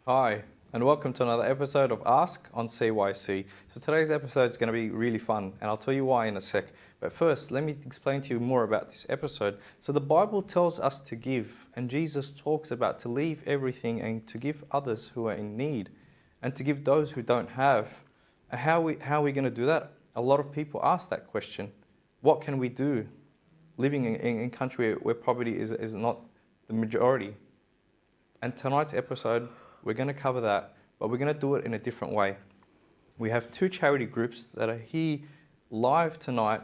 Hi, and welcome to another episode of Ask on CYC. So today's episode is going to be really fun, and I'll tell you why in a sec. But first, let me explain to you more about this episode. So the Bible tells us to give, and Jesus talks about to leave everything and to give others who are in need, and to give those who don't have. And how are we going to do that? A lot of people ask that question. What can we do living in a country where poverty is not the majority? And tonight's episode, we're going to cover that, but we're going to do it in a different way. We have two charity groups that are here live tonight.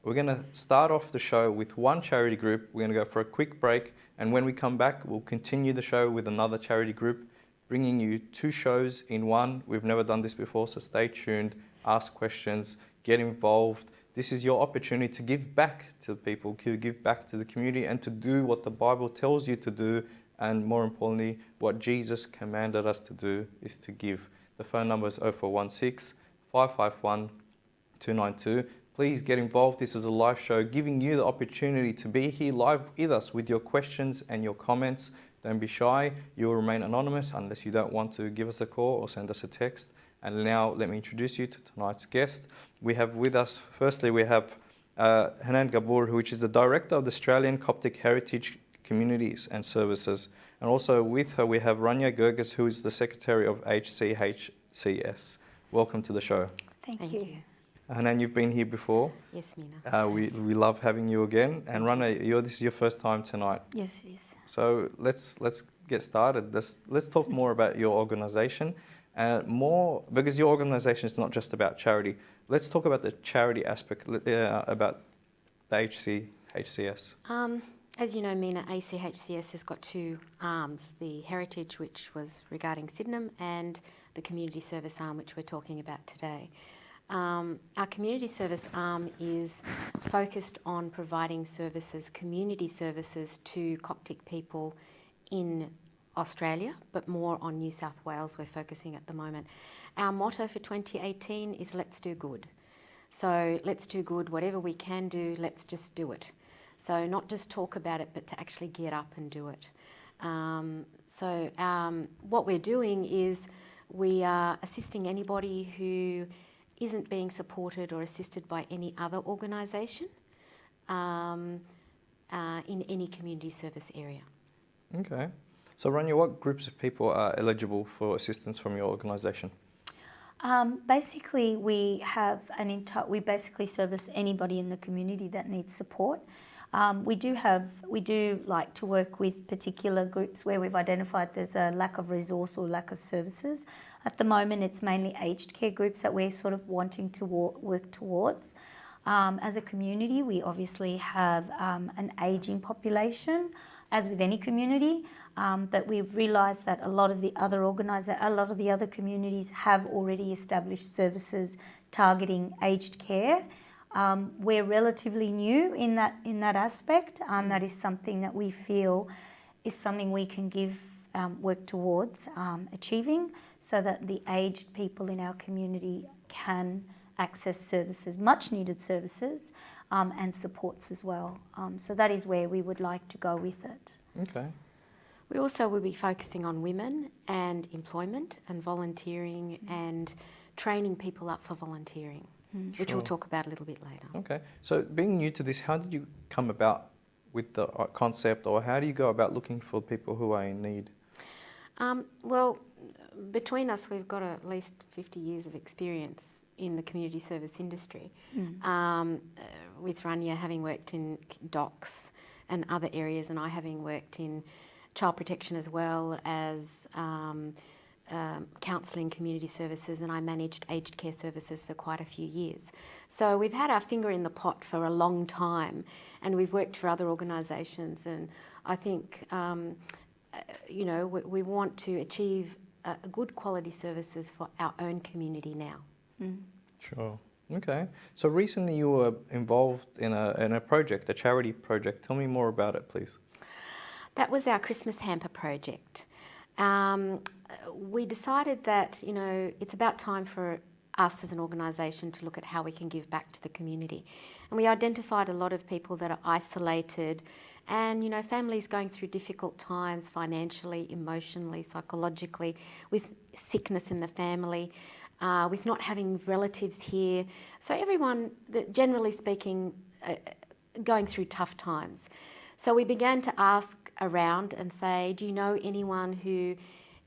We're going to start off the show with one charity group. We're going to go for a quick break, and when we come back, we'll continue the show with another charity group, bringing you two shows in one. We've never done this before, so stay tuned, ask questions, get involved. This is your opportunity to give back to people, to give back to the community, and to do what the Bible tells you to do. And more importantly, what Jesus commanded us to do is to give. The phone number is 0416 551 292. Please get involved. This is a live show giving you the opportunity to be here live with us with your questions and your comments. Don't be shy. You'll remain anonymous unless you don't want to give us a call or send us a text. And now let me introduce you to tonight's guest. We have with us, firstly, we have Hanan Ghabour, which is the Director of the Australian Coptic Heritage Communities and Services. And also with her we have Ranya, Guirguis, who is the Secretary of ACHCS. Welcome to the show. Thank you. Hanan, you've been here before. Yes, Mina. We love having you again. And Ranya, this is your first time tonight. Yes, it is. So let's get started. Let's talk more about your organisation. More because your organisation is not just about charity. Let's talk about the charity aspect, about the ACHCS. As you know, Mina, ACHCS has got two arms, the heritage, which was regarding Sydenham, and the community service arm, which we're talking about today. Our community service arm is focused on providing services, community services to Coptic people in Australia, but more on New South Wales we're focusing at the moment. Our motto for 2018 is let's do good. So let's do good, whatever we can do, let's just do it. So not just talk about it, but to actually get up and do it. What we're doing is we are assisting anybody who isn't being supported or assisted by any other organisation in any community service area. Okay. So Ranya, what groups of people are eligible for assistance from your organisation? Basically, we have we basically service anybody in the community that needs support. We do like to work with particular groups where we've identified there's a lack of resource or lack of services. At the moment, it's mainly aged care groups that we're sort of wanting to work towards. As a community, we obviously have an ageing population, as with any community, but we've realised that a lot of the other communities have already established services targeting aged care. We're relatively new in that aspect. That is something that we feel is something we can work towards achieving, so that the aged people in our community can access services, much needed services, and supports as well. So that is where we would like to go with it. Okay. We also will be focusing on women and employment and volunteering and training people up for volunteering. Which we'll talk about a little bit later. Okay. So being new to this, how did you come about with the concept, or how do you go about looking for people who are in need? Well, between us, we've got at least 50 years of experience in the community service industry. With Ranya having worked in docks and other areas, and I having worked in child protection as well as counselling, community services, and I managed aged care services for quite a few years. So we've had our finger in the pot for a long time, and we've worked for other organisations, and I think we want to achieve good quality services for our own community now. Sure. Okay. So recently you were involved in a project, a charity project. Tell me more about it, please. That was our Christmas hamper project. We decided that, it's about time for us as an organisation to look at how we can give back to the community. And we identified a lot of people that are isolated and, families going through difficult times financially, emotionally, psychologically, with sickness in the family, with not having relatives here. So everyone, generally speaking, going through tough times. So we began to ask around and say, do you know anyone who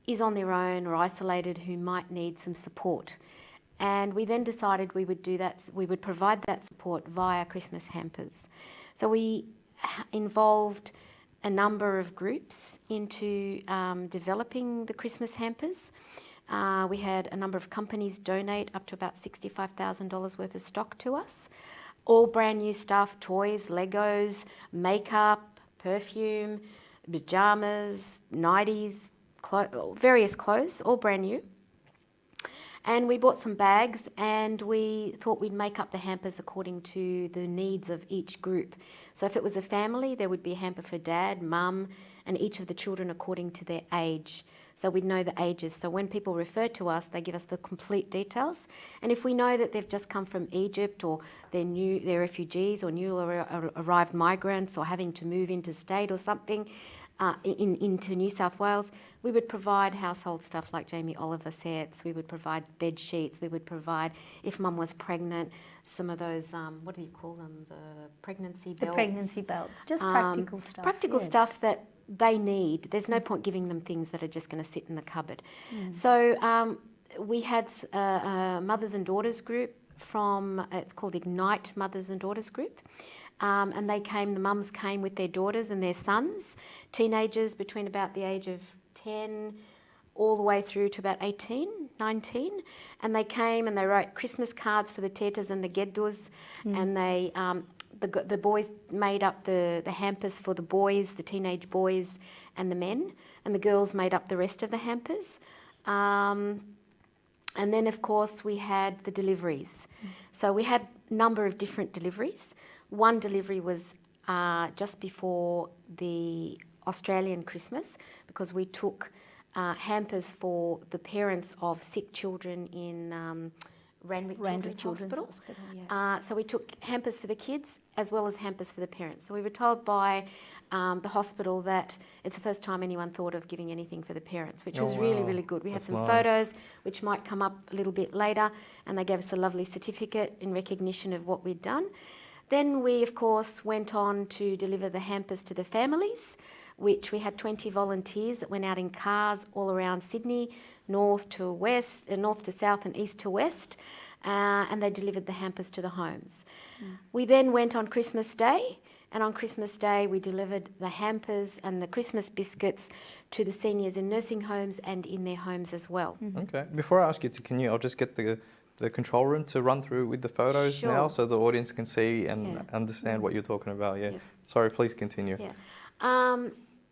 is on their own or isolated who might need some support? And we then decided we would do that. We would provide that support via Christmas hampers. So we involved a number of groups into developing the Christmas hampers. We had a number of companies donate up to about $65,000 worth of stock to us. All brand new stuff, toys, Legos, makeup, perfume, pyjamas, nighties, various clothes, all brand new. And we bought some bags and we thought we'd make up the hampers according to the needs of each group. So if it was a family, there would be a hamper for dad, mum, and each of the children according to their age. So we'd know the ages. So when people refer to us, they give us the complete details. And if we know that they've just come from Egypt or they're refugees or newly arrived migrants or having to move interstate or something, into New South Wales, we would provide household stuff like Jamie Oliver sets, we would provide bed sheets, we would provide, if mum was pregnant, some of those, what do you call them, the pregnancy belts? The pregnancy belts, just practical stuff. Practical stuff that they need. There's no point giving them things that are just going to sit in the cupboard. So we had a mothers and daughters group from, it's called Ignite Mothers and Daughters Group. And the mums came with their daughters and their sons, teenagers between about the age of 10 all the way through to about 18, 19. And they came and they wrote Christmas cards for the tetas and the geddus. And they, the boys made up the hampers for the boys, the teenage boys and the men. And the girls made up the rest of the hampers. And then, of course, we had the deliveries. So we had a number of different deliveries. One delivery was just before the Australian Christmas because we took hampers for the parents of sick children in Randwick Children's Hospital. Yes. So we took hampers for the kids as well as hampers for the parents. So we were told by the hospital that it's the first time anyone thought of giving anything for the parents, which was really, really good. We had some photos which might come up a little bit later, and they gave us a lovely certificate in recognition of what we'd done. Then we, of course, went on to deliver the hampers to the families, which we had 20 volunteers that went out in cars all around Sydney, north to south and east to west, and they delivered the hampers to the homes. We then went on Christmas Day, and on Christmas Day we delivered the hampers and the Christmas biscuits to the seniors in nursing homes and in their homes as well. Okay, before I ask you to continue, I'll just get the control room to run through with the photos now so the audience can see and understand what you're talking about. Sorry, please continue.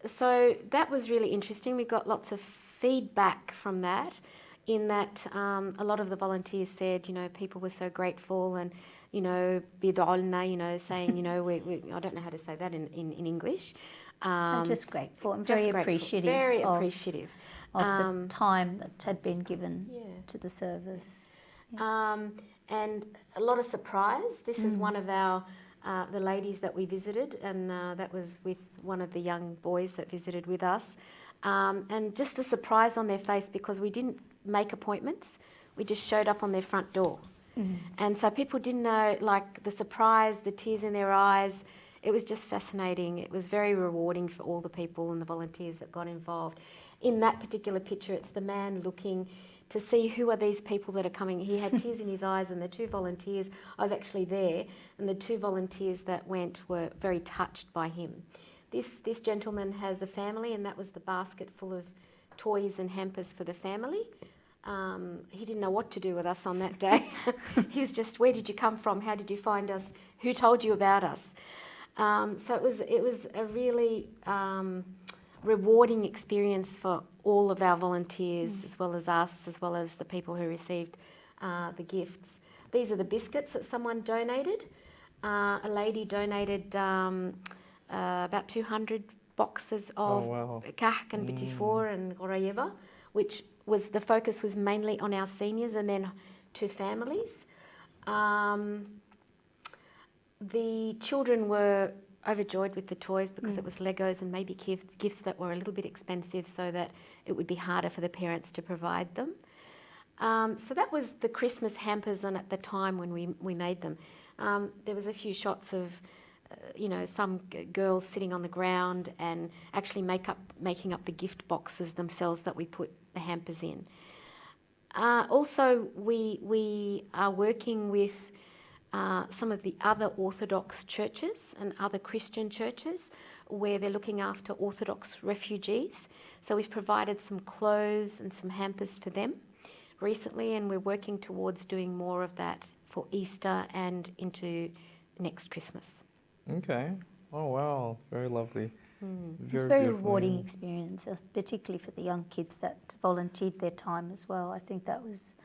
So that was really interesting. We got lots of feedback from that in that a lot of the volunteers said, people were so grateful and, bidolna, saying, I don't know how to say that in English. I'm just grateful. I'm very appreciative. Very appreciative. Of the time that had been given to the service. And a lot of surprise. This is one of our the ladies that we visited, and that was with one of the young boys that visited with us. And just the surprise on their face because we didn't make appointments. We just showed up on their front door. And so people didn't know, like the surprise, the tears in their eyes. It was just fascinating. It was very rewarding for all the people and the volunteers that got involved. In that particular picture, it's the man looking to see who are these people that are coming. He had tears in his eyes, and the two volunteers, I was actually there, and the two volunteers that went were very touched by him. This gentleman has a family, and that was the basket full of toys and hampers for the family. He didn't know what to do with us on that day. He was just, where did you come from? How did you find us? Who told you about us? So it was a really rewarding experience for all of our volunteers, as well as us, as well as the people who received the gifts. These are the biscuits that someone donated. A lady donated about 200 boxes of ACHCS and Petit Four and Gorayeva, which was the focus was mainly on our seniors and then to families. The children were overjoyed with the toys because it was Legos and maybe gifts that were a little bit expensive so that it would be harder for the parents to provide them. So that was the Christmas hampers and at the time when we made them. There was a few shots of, some girls sitting on the ground and actually making up the gift boxes themselves that we put the hampers in. Also, we are working with some of the other Orthodox churches and other Christian churches where they're looking after Orthodox refugees. So we've provided some clothes and some hampers for them recently, and we're working towards doing more of that for Easter and into next Christmas. Okay. Oh, wow. Very lovely. It's a very rewarding experience, particularly for the young kids that volunteered their time as well. I think that was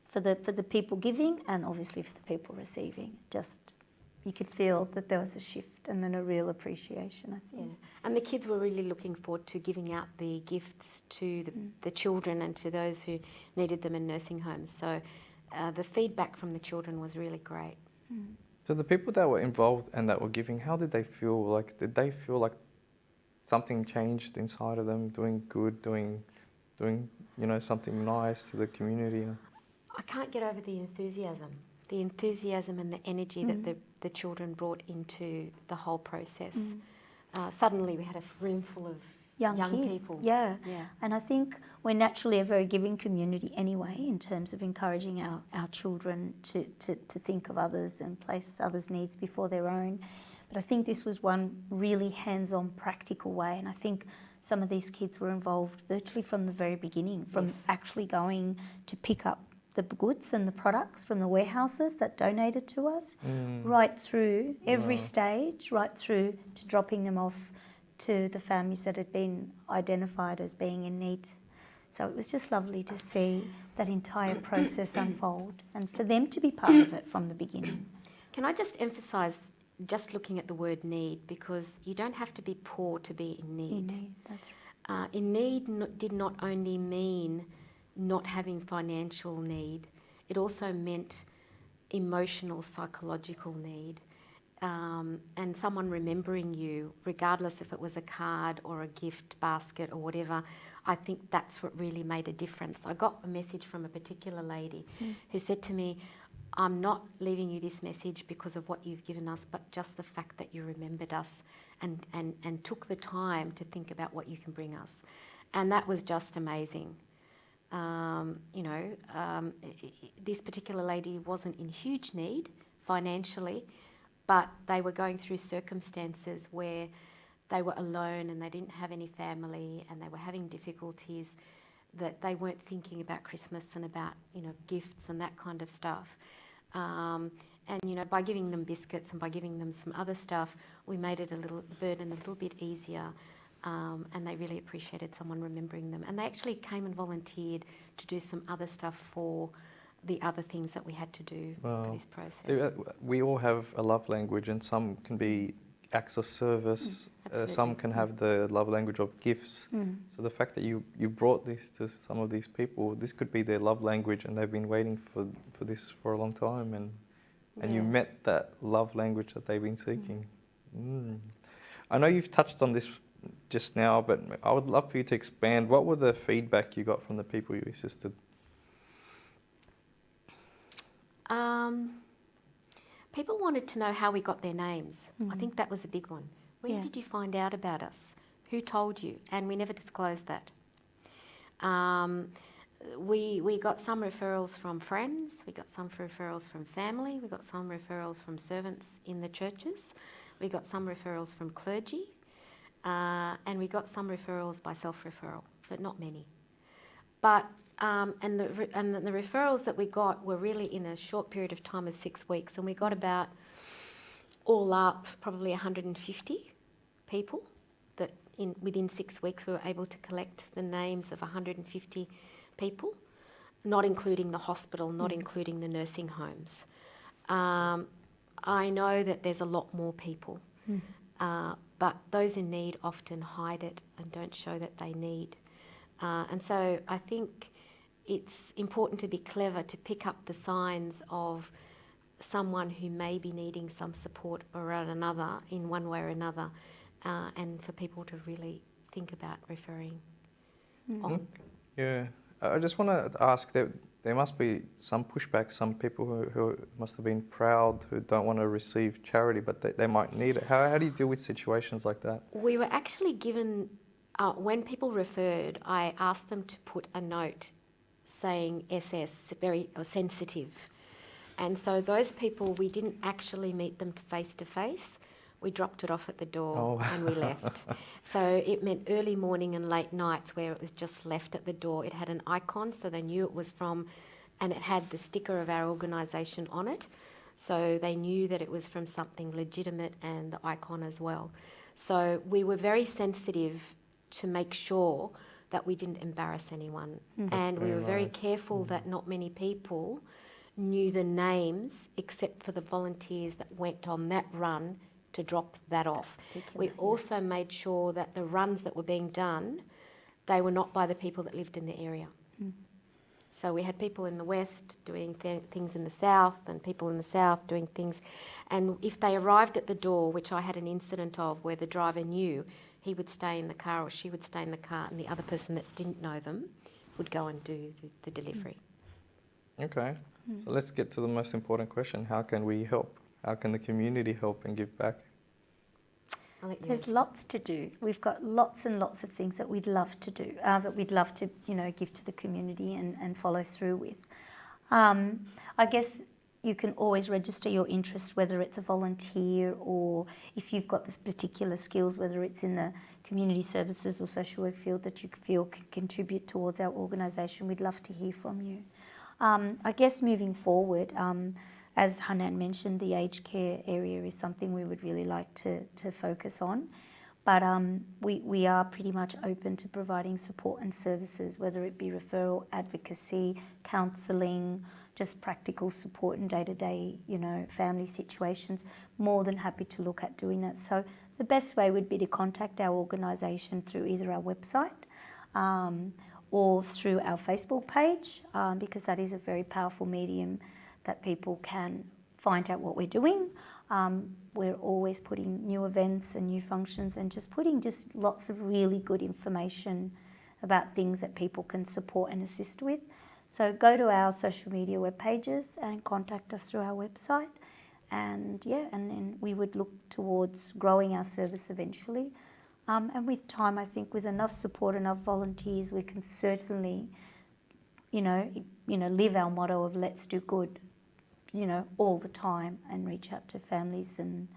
for the people giving and obviously for the people receiving. Just you could feel that there was a shift and then a real appreciation, I think. Yeah. And the kids were really looking forward to giving out the gifts to the children and to those who needed them in nursing homes. So the feedback from the children was really great. So the people that were involved and that were giving, how did they feel? Like, did they feel like something changed inside of them, doing good, doing something nice to the community? I can't get over the enthusiasm and the energy that the children brought into the whole process. Suddenly we had a room full of young people. Yeah. And I think we're naturally a very giving community anyway in terms of encouraging our children to think of others and place others' needs before their own. But I think this was one really hands-on, practical way, and I think some of these kids were involved virtually from the very beginning, from actually going to pick up the goods and the products from the warehouses that donated to us, right through every stage, right through to dropping them off to the families that had been identified as being in need. So it was just lovely to see that entire process unfold and for them to be part of it from the beginning. Can I just emphasise just looking at the word need, because you don't have to be poor to be in need. In need, that's right. In need did not only mean not having financial need, it also meant emotional, psychological need. And someone remembering you, regardless if it was a card or a gift basket or whatever, I think that's what really made a difference. I got a message from a particular lady who said to me, I'm not leaving you this message because of what you've given us, but just the fact that you remembered us and took the time to think about what you can bring us. And that was just amazing. This particular lady wasn't in huge need financially, but they were going through circumstances where they were alone and they didn't have any family and they were having difficulties, that they weren't thinking about Christmas and about, gifts and that kind of stuff. By giving them biscuits and by giving them some other stuff, we made it the burden a little bit easier. And they really appreciated someone remembering them. And they actually came and volunteered to do some other stuff for the other things that we had to do for this process. So we all have a love language, and some can be acts of service, some can have the love language of gifts. So the fact that you brought this to some of these people, this could be their love language and they've been waiting for this for a long time, and you met that love language that they've been seeking. I know you've touched on this just now, but I would love for you to expand. What were the feedback you got from the people you assisted? People wanted to know how we got their names. I think that was a big one. Where did you find out about us? Who told you? And we never disclosed that. We got some referrals from friends, we got some referrals from family, we got some referrals from servants in the churches, we got some referrals from clergy, and we got some referrals by self-referral, but not many. But and the referrals that we got were really in a short period of time of 6 weeks, and we got about, all up, probably 150 people that within 6 weeks we were able to collect the names of 150 people, not including the hospital, not including the nursing homes. I know that there's a lot more people, but those in need often hide it and don't show that they need. And so I think it's important to be clever to pick up the signs of someone who may be needing some support around another in one way or another, and for people to really think about referring on. Yeah, I just want to ask that there must be some pushback, some people who must have been proud, who don't want to receive charity, but they might need it. How do you deal with situations like that? We were actually given, when people referred, I asked them to put a note saying SS, very sensitive. And so those people, we didn't actually meet them face to face. We dropped it off at the door and we left. So it meant early morning and late nights where it was just left at the door. It had an icon, so they knew it was from, and it had the sticker of our organisation on it. So they knew that it was from something legitimate, and the icon as well. So we were very sensitive to make sure that we didn't embarrass anyone. And we were very careful that not many people knew the names except for the volunteers that went on that run to drop that off. We also made sure that the runs that were being done, they were not by the people that lived in the area. So we had people in the west doing things in the south, and people in the south doing things. And if they arrived at the door, which I had an incident of where the driver knew, he would stay in the car or she would stay in the car, and the other person that didn't know them would go and do the delivery. Okay, so let's get to the most important question. How can we help? How can the community help and give back? There's lots to do. We've got lots and lots of things that we'd love to do, that we'd love to, give to the community and follow through with. I guess you can always register your interest, whether it's a volunteer or if you've got this particular skills, whether it's in the community services or social work field that you feel can contribute towards our organisation. We'd love to hear from you. I guess moving forward, as Hanan mentioned, the aged care area is something we would really like to focus on. But we are pretty much open to providing support and services, whether it be referral, advocacy, counselling, just practical support in day-to-day, family situations. More than happy to look at doing that. So the best way would be to contact our organisation through either our website or through our Facebook page, because that is a very powerful medium that people can find out what we're doing. We're always putting new events and new functions and just putting lots of really good information about things that people can support and assist with. So go to our social media web pages and contact us through our website. And then we would look towards growing our service eventually. And with time, I think with enough support, enough volunteers, we can certainly, live our motto of let's do good, all the time, and reach out to families and,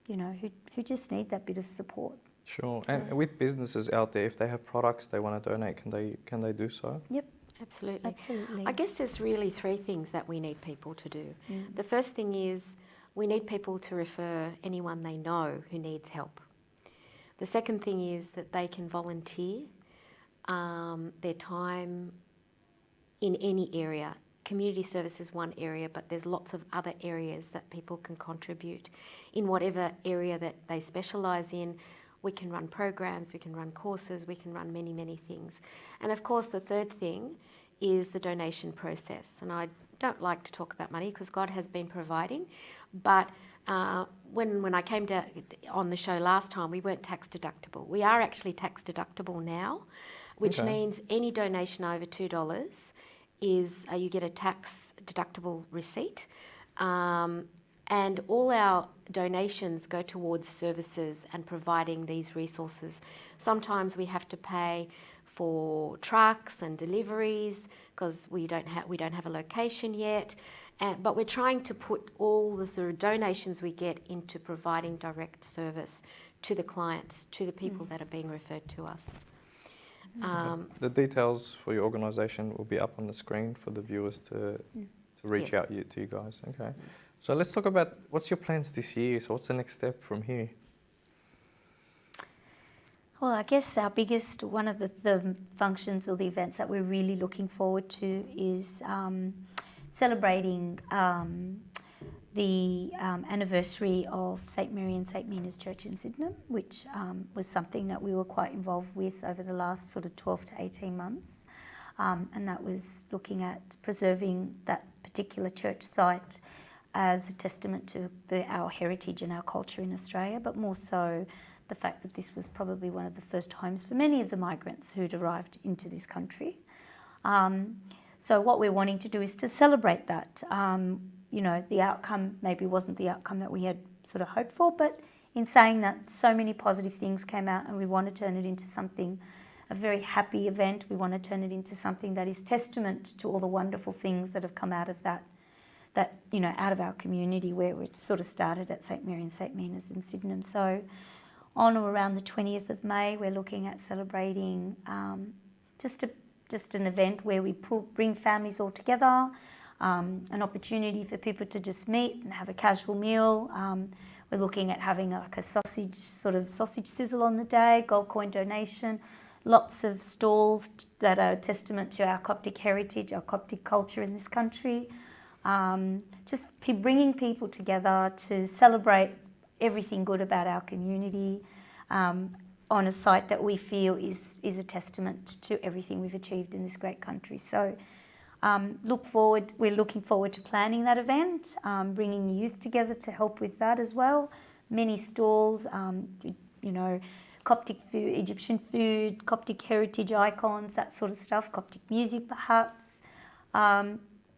who just need that bit of support. Sure. So, and with businesses out there, if they have products they want to donate, can they do so? Yep. Absolutely. I guess there's really three things that we need people to do. The first thing is we need people to refer anyone they know who needs help. The second thing is that they can volunteer their time in any area. Community service is one area, but there's lots of other areas that people can contribute. In whatever area that they specialise in, we can run programs, we can run courses, we can run many, many things. And of course, the third thing is the donation process. And I don't like to talk about money because God has been providing, but when I came on the show last time, we weren't tax deductible. We are actually tax deductible now, which means any donation over $2 is you get a tax deductible receipt. And all our donations go towards services and providing these resources. Sometimes we have to pay for trucks and deliveries because we don't have a location yet. But we're trying to put all the donations we get into providing direct service to the clients, to the people that are being referred to us. The details for your organisation will be up on the screen for the viewers to reach out to you guys. Okay. So let's talk about what's your plans this year. So what's the next step from here? Well, I guess our biggest, one of the functions or the events that we're really looking forward to is celebrating the anniversary of St Mary and St Mina's Church in Sydenham, which was something that we were quite involved with over the last sort of 12 to 18 months. And that was looking at preserving that particular church site as a testament to our heritage and our culture in Australia, but more so the fact that this was probably one of the first homes for many of the migrants who'd arrived into this country. So what we're wanting to do is to celebrate that. You know, the outcome maybe wasn't the outcome that we had sort of hoped for, but in saying that, so many positive things came out, and we want to turn it into something, a very happy event. We want to turn it into something that is testament to all the wonderful things that have come out of that you know, out of our community, where it sort of started at St Mary and St Mina's in Sydenham. So on or around the 20th of May, we're looking at celebrating just an event where we bring families all together, an opportunity for people to just meet and have a casual meal. We're looking at having like a sausage sizzle on the day, gold coin donation, lots of stalls that are a testament to our Coptic heritage, our Coptic culture in this country. Just bringing people together to celebrate everything good about our community on a site that we feel is a testament to everything we've achieved in this great country. So we're looking forward to planning that event, bringing youth together to help with that as well. Many stalls, you know, Coptic food, Egyptian food, Coptic heritage icons, that sort of stuff, Coptic music perhaps.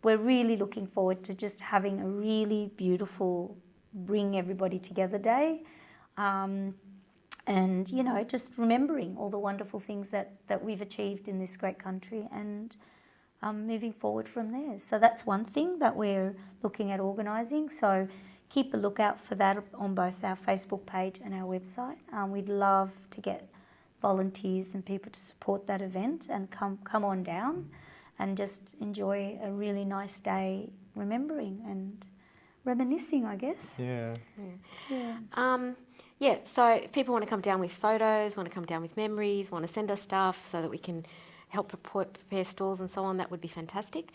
We're really looking forward to just having a really beautiful bring everybody together day. And, you know, just remembering all the wonderful things that we've achieved in this great country, and moving forward from there. So that's one thing that we're looking at organising. So keep a lookout for that on both our Facebook page and our website. We'd love to get volunteers and people to support that event and come on down and just enjoy a really nice day remembering and reminiscing, I guess. Yeah. Yeah, so if people want to come down with photos, want to come down with memories, want to send us stuff so that we can help prepare stalls and so on, that would be fantastic.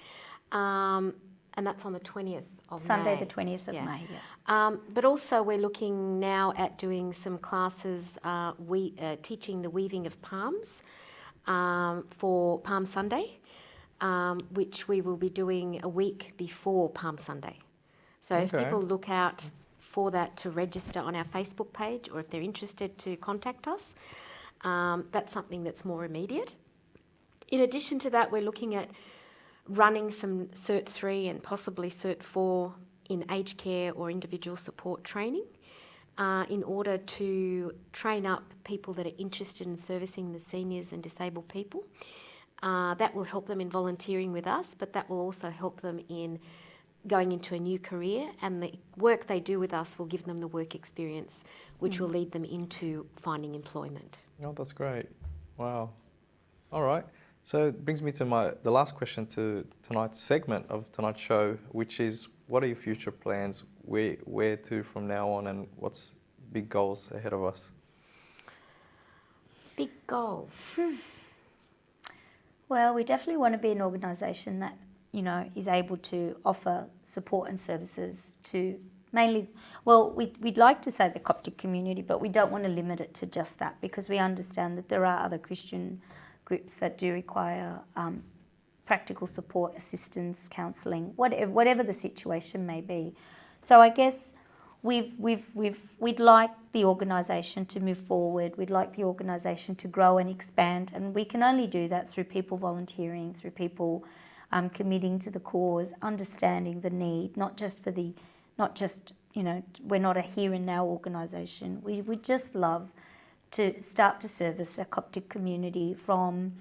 And that's on the 20th of Sunday, May. the 20th of Yeah. May, yeah. But also we're looking now at doing some classes, teaching the weaving of palms for Palm Sunday, which we will be doing a week before Palm Sunday. So if people look out for that to register on our Facebook page, or if they're interested to contact us, that's something that's more immediate. In addition to that, we're looking at running some Cert 3 and possibly Cert 4 in aged care or individual support training in order to train up people that are interested in servicing the seniors and disabled people. That will help them in volunteering with us, but that will also help them in going into a new career, and the work they do with us will give them the work experience, which will lead them into finding employment. Oh, that's great. Wow. All right. So it brings me to the last question to tonight's segment of tonight's show, which is, what are your future plans? Where to from now on, and what's big goals ahead of us? Big goals. Well, we definitely want to be an organisation that, you know, is able to offer support and services to mainly, well, we'd like to say the Coptic community, but we don't want to limit it to just that, because we understand that there are other Christian groups that do require practical support, assistance, counselling, whatever the situation may be. So I guess we'd like the organisation to move forward. We'd like the organisation to grow and expand, and we can only do that through people volunteering, through people committing to the cause, understanding the need, not just, you know, we're not a here and now organisation. We just love to start to service the Coptic community from,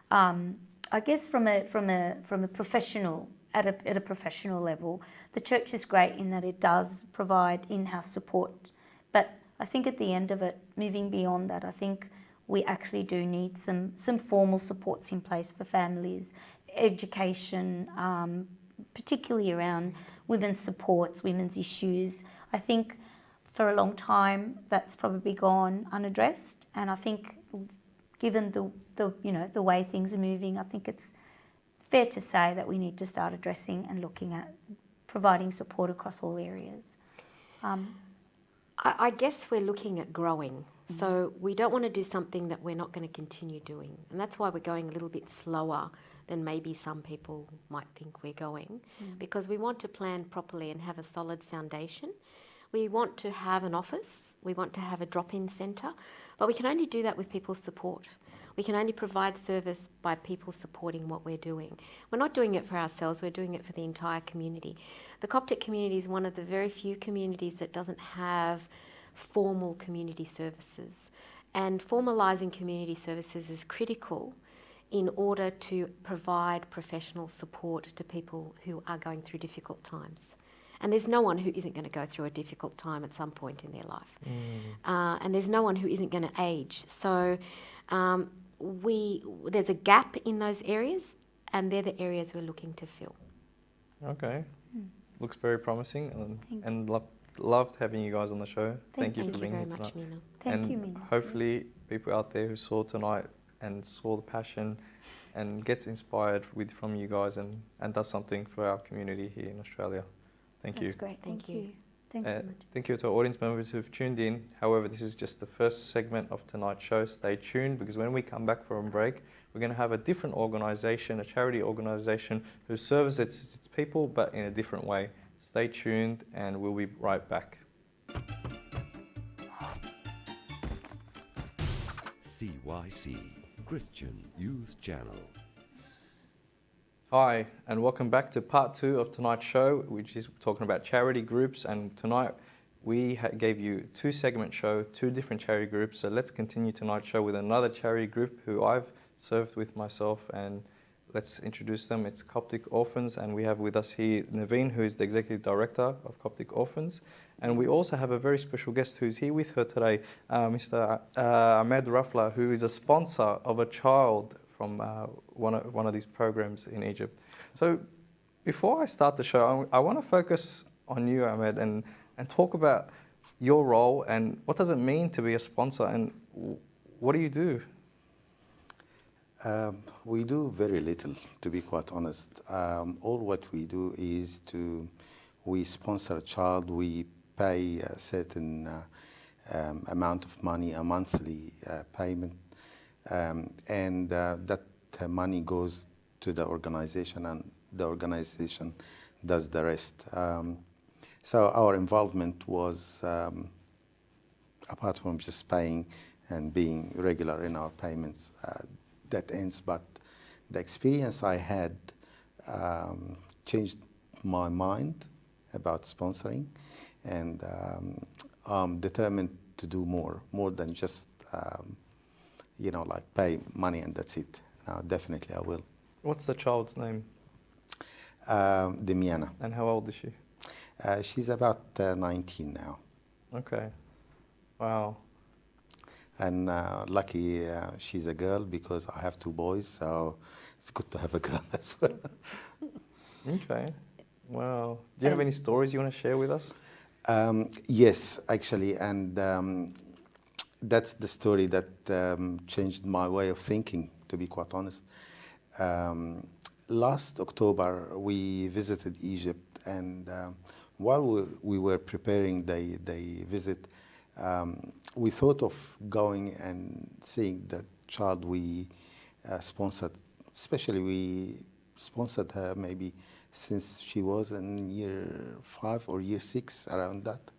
I guess, from a professional, at a professional level. The church is great in that it does provide in-house support, but I think at the end of it, moving beyond that, I think we actually do need some formal supports in place for families, education, particularly around women's supports, women's issues. I think for a long time that's probably gone unaddressed, and I think given the way things are moving, I think it's fair to say that we need to start addressing and looking at providing support across all areas. I guess we're looking at growing. So we don't want to do something that we're not going to continue doing. And that's why we're going a little bit slower than maybe some people might think we're going, because we want to plan properly and have a solid foundation. We want to have an office, we want to have a drop-in centre, but we can only do that with people's support. We can only provide service by people supporting what we're doing. We're not doing it for ourselves, we're doing it for the entire community. The Coptic community is one of the very few communities that doesn't have formal community services. And formalising community services is critical in order to provide professional support to people who are going through difficult times. And there's no one who isn't going to go through a difficult time at some point in their life. And there's no one who isn't going to age. So there's a gap in those areas, and they're the areas we're looking to fill. Okay. Looks very promising, and loved having you guys on the show. Thank you for being here tonight. Thank you very much, Mina. Thank you, Mina. Hopefully people out there who saw tonight and saw the passion and gets inspired from you guys and does something for our community here in Australia. Thank you. That's great. Thank you. Thanks so much. Thank you to our audience members who've tuned in. However, this is just the first segment of tonight's show. Stay tuned, because when we come back from break, we're going to have a different organisation, a charity organisation who serves its people, but in a different way. Stay tuned, and we'll be right back. CYC, Christian Youth Channel. Hi, and welcome back to part 2 of tonight's show, which is talking about charity groups. And tonight we gave you 2-segment show, 2 different charity groups. So let's continue tonight's show with another charity group who I've served with myself, and let's introduce them. It's Coptic Orphans, and we have with us here Nermien, who is the Executive Director of Coptic Orphans. And we also have a very special guest who's here with her today, Mr. Ahmed Rafla, who is a sponsor of a child from one of these programs in Egypt. So before I start the show, I want to focus on you, Ahmed, and talk about your role and what does it mean to be a sponsor, and what do you do? We do very little, to be quite honest. All what we do is we sponsor a child, we pay a certain amount of money, a monthly payment, and that money goes to the organization, and the organization does the rest. So our involvement was, apart from just paying and being regular in our payments, that ends. But the experience I had changed my mind about sponsoring, and I'm determined to do more than just like pay money and that's it. Now, definitely I will. What's the child's name? Demiana. And how old is she? She's about 19 now. Okay. Wow. And lucky she's a girl, because I have 2 boys, so it's good to have a girl as well. Okay. Wow. Do you have any stories you want to share with us? Yes, actually, and that's the story that changed my way of thinking, to be quite honest. Last October, we visited Egypt, and while we were preparing the visit, we thought of going and seeing the child we sponsored. Especially, we sponsored her maybe since she was in year 5 or year 6, around that.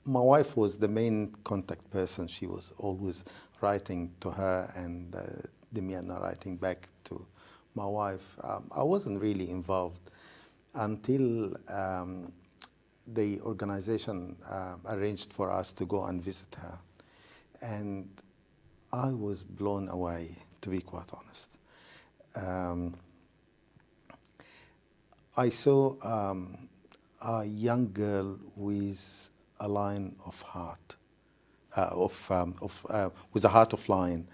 My wife was the main contact person. She was always writing to her, and Demiana writing back to my wife. I wasn't really involved until the organization arranged for us to go and visit her. And I was blown away, to be quite honest. I saw a young girl with a lion of heart, with a heart of lion.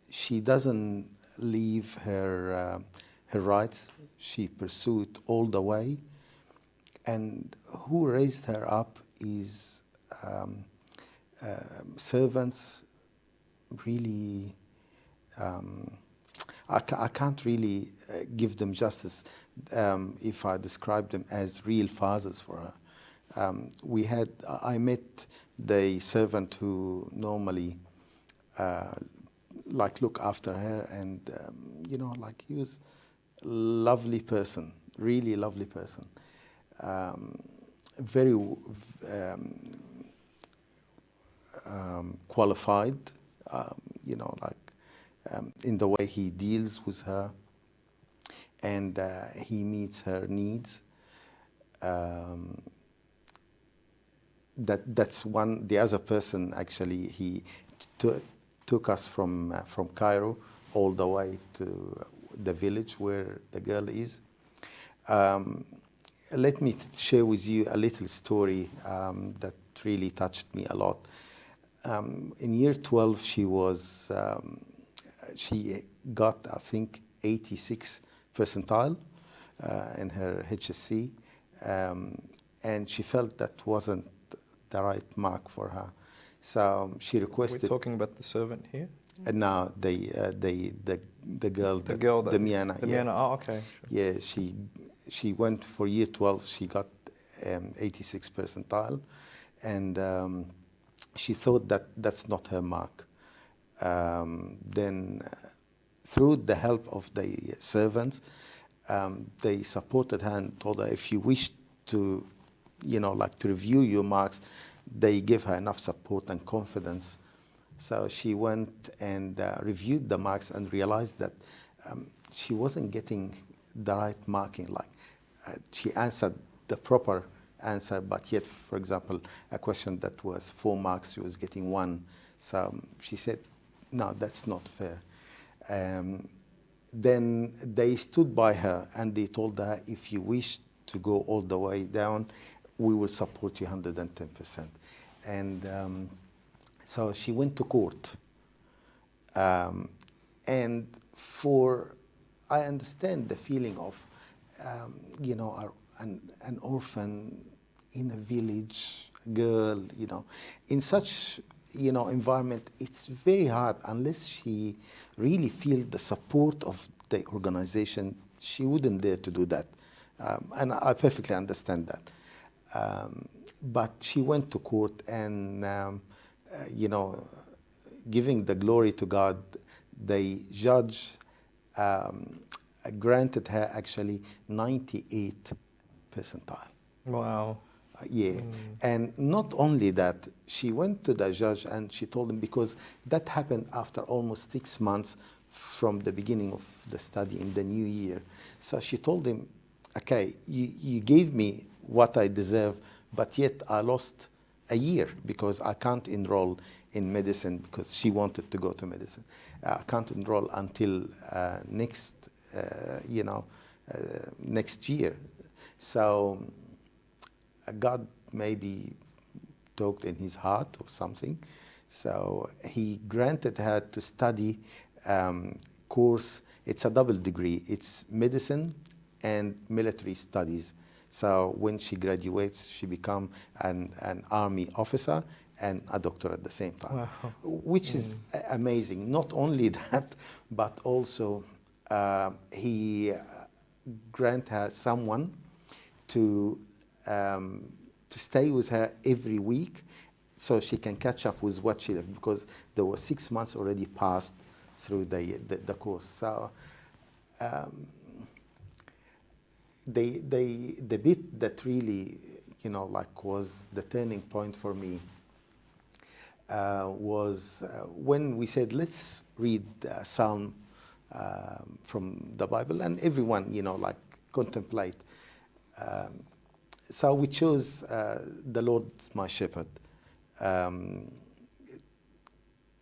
She doesn't leave her rights. She pursued all the way. And who raised her up is servants. Really, I can't really give them justice if I describe them as real fathers for her. I met the servant who normally like look after her, and like he was a lovely person, really lovely person, very qualified, in the way he deals with her, and he meets her needs. That's one. The other person, actually, he took us from Cairo all the way to the village where the girl is. Let me share with you a little story that really touched me a lot. In year 12, she got, I think, 86 percentile in her HSC, and she felt that wasn't the right mark for her. So she requested. We're talking about the servant here? Now the girl, the Miana. The Miana, oh, okay. Sure. Yeah, she went for year 12, she got 86 percentile, and she thought that that's not her mark. Then through the help of the servants, they supported her and told her, if you wish to, to review your marks, they give her enough support and confidence. So she went and reviewed the marks and realized that she wasn't getting the right marking. She answered the proper answer, but yet, for example, a question that was 4 marks, she was getting 1. So she said, no, that's not fair. Then they stood by her and they told her, if you wish to go all the way down, we will support you 110%. And so she went to court. And I understand the feeling of, an orphan in a village, girl, in such, environment. It's very hard unless she really feels the support of the organization. She wouldn't dare to do that. And I perfectly understand that. But she went to court and, giving the glory to God, the judge granted her actually 98 percentile. Wow. Yeah. And not only that, she went to the judge and she told him, because that happened after almost 6 months from the beginning of the study in the new year. So she told him, okay, you gave me what I deserve, but yet I lost a year because I can't enroll in medicine, because she wanted to go to medicine. I can't enroll until next year. So God maybe talked in his heart or something. So he granted her to study course. It's a double degree. It's medicine and military studies. So when she graduates, she becomes an army officer and a doctor at the same time, wow. Which is amazing. Not only that, but also he grant her someone to stay with her every week, so she can catch up with what she left, because there were 6 months already passed through the course. So the bit that really was the turning point for me was when we said, let's read Psalm from the Bible, and everyone contemplate. So we chose the Lord's my shepherd.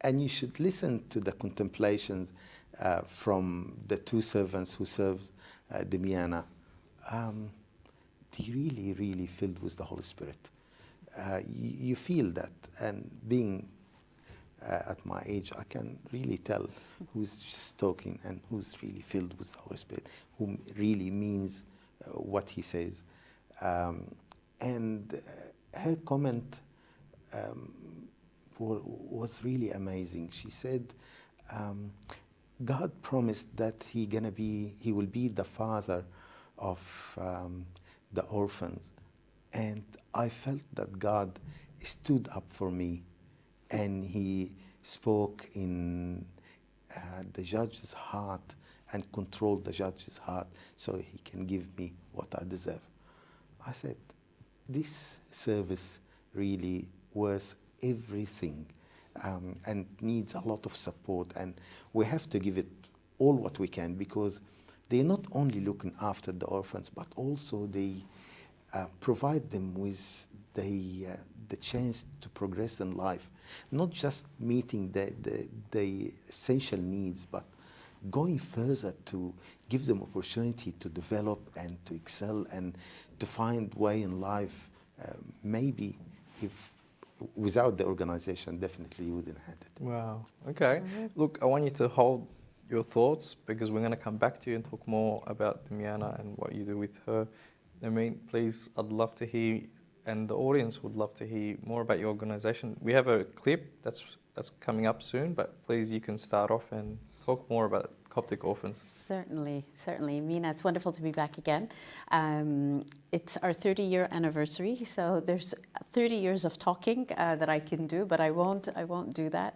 And you should listen to the contemplations from the 2 servants who served the Miana. They really, really filled with the Holy Spirit. You feel that, and being at my age, I can really tell who's just talking and who's really filled with the Holy Spirit, who really means what he says. And her comment was really amazing. She said, God promised that he will be the father of the orphans. And I felt that God stood up for me, and he spoke in the judge's heart and controlled the judge's heart so he can give me what I deserve. I said, this service really worth everything, and needs a lot of support, and we have to give it all what we can, because they're not only looking after the orphans, but also they provide them with the chance to progress in life, not just meeting the essential needs, but going further to give them opportunity to develop and to excel and to find way in life. Maybe if without the organization, definitely you wouldn't have it. Wow. Okay. Look, I want you to hold your thoughts, because we're going to come back to you and talk more about Damiana and what you do with her. Nermien, please, I'd love to hear, and the audience would love to hear more about your organization. We have a clip that's coming up soon, but please, you can start off and talk more about Coptic Orphans. Certainly, certainly. Mina, it's wonderful to be back again. It's our 30-year anniversary, so there's 30 years of talking that I can do, but I won't do that.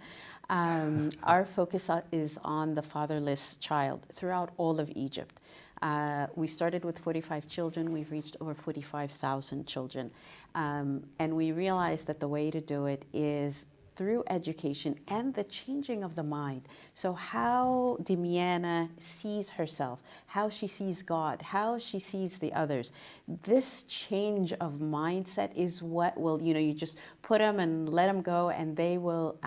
Our focus is on the fatherless child throughout all of Egypt. We started with 45 children. We've reached over 45,000 children. And we realized that the way to do it is through education and the changing of the mind. So how Damiana sees herself, how she sees God, how she sees the others. This change of mindset is what will, you just put them and let them go, and they will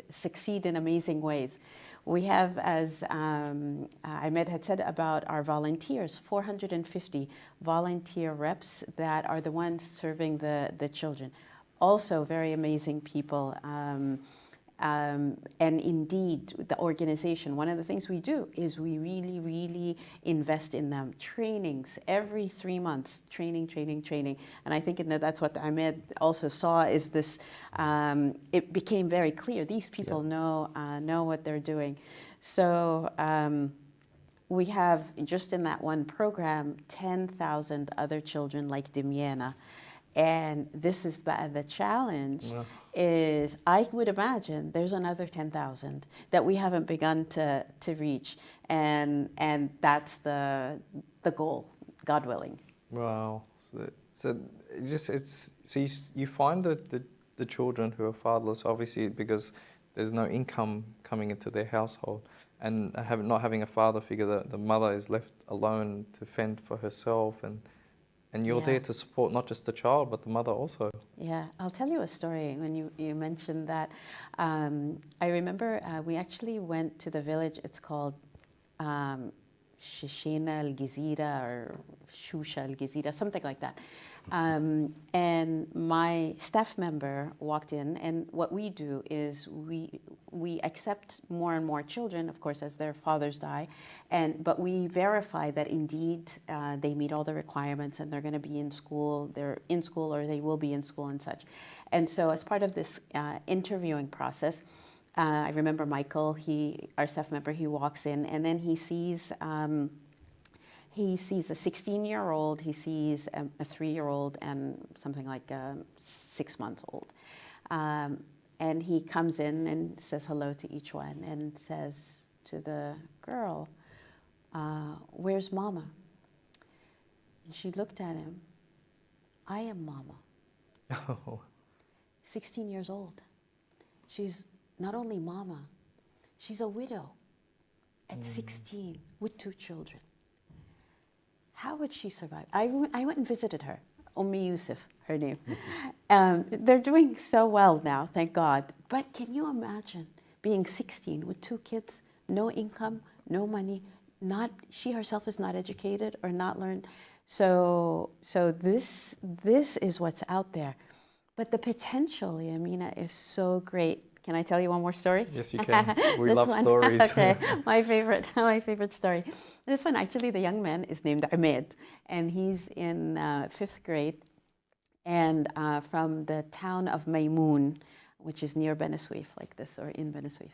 succeed in amazing ways. We have, as Ahmed had said about our volunteers, 450 volunteer reps that are the ones serving the children. Also very amazing people. And indeed, the organization, one of the things we do is we really, really invest in them. Trainings, every 3 months, training. And I think that's what Ahmed also saw, is this, it became very clear. These people know what they're doing. So we have, just in that one program, 10,000 other children like Damiana. And this is the challenge. Wow. Is I would imagine there's another 10,000 that we haven't begun to reach, and that's the goal, God willing. Wow. So you find that the children who are fatherless, obviously because there's no income coming into their household, and not having a father figure, the mother is left alone to fend for herself, and you're there to support not just the child, but the mother also. Yeah, I'll tell you a story when you mentioned that. I remember we actually went to the village. It's called Shishina al-Gizira or Shusha al-Gizira, something like that. And my staff member walked in, and what we do is we accept more and more children, of course, as their fathers die, but we verify that indeed they meet all the requirements and they're going to be in school, they're in school or they will be in school and such. And so as part of this interviewing process, I remember Michael, our staff member, he walks in, and then he sees a 16-year-old, he sees a 3-year-old, and something like 6 months old. And he comes in and says hello to each one and says to the girl, "Where's Mama?" And she looked at him. "I am Mama." Oh. 16 years old. She's not only Mama, she's a widow at 16 with 2 children. How would she survive? I went and visited her, Yusuf, her name. They're doing so well now, thank God. But can you imagine being 16 with 2 kids, no income, no money, she herself is not educated or not learned. So this is what's out there. But the potential, Amina, is so great. Can I tell you one more story? Yes, you can. We love stories. Okay, my favorite story. This one, actually, the young man is named Ahmed, and he's in 5th grade, and from the town of Maymoun, which is near Beni Suef, like this, or in Beni Suef.